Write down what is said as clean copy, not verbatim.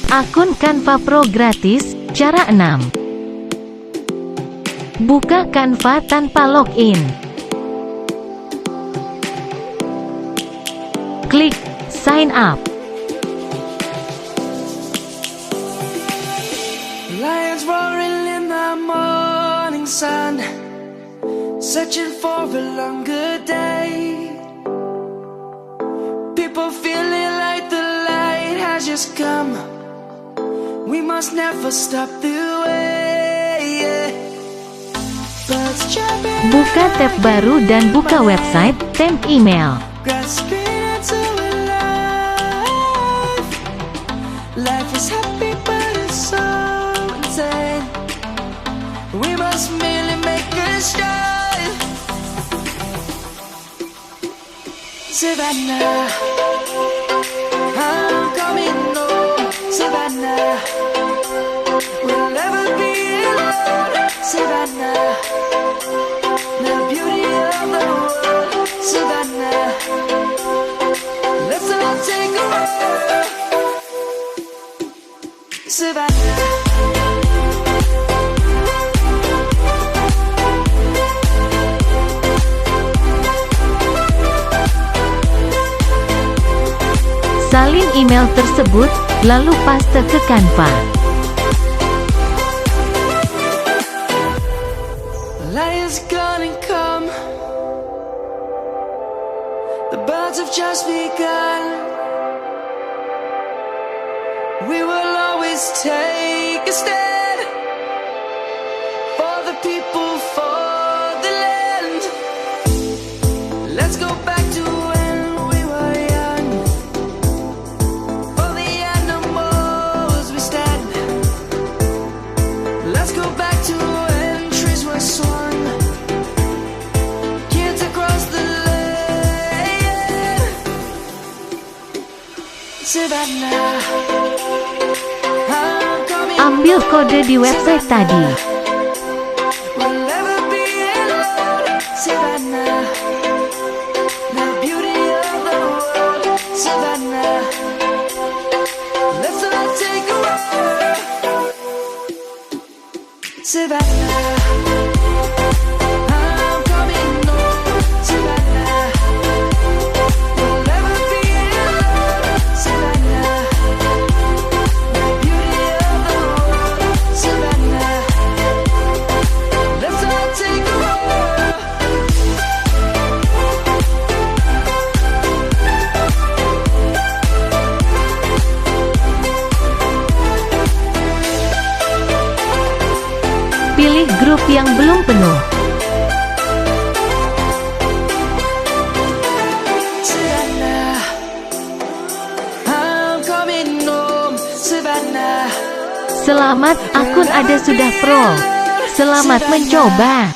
Akun Canva Pro gratis, cara 6. Buka Canva tanpa login. Klik Sign Up. Lions roaring in the morning sun, searching for a longer day. People feeling like the light has just come. We must never stop the way. Buka tab baru dan buka website Temp email. Life is happy but it's so insane. We must merely make a start. Savannah, I'm coming home. Savannah, we'll never be alone. Savannah, the beauty of the world. Savannah, let's all take a walk. Savannah. Salin email tersebut, lalu paste ke Canva. Lions gonna come. The birds have just begun. We will always take a stand for the people, for the land. Let's go back to when we were young. For the animals we stand. Let's go back to when trees were swung. Kids across the land. Savannah. Ambil kode di website tadi. Pilih grup yang belum penuh. Selamat, akun Anda sudah pro. Selamat mencoba.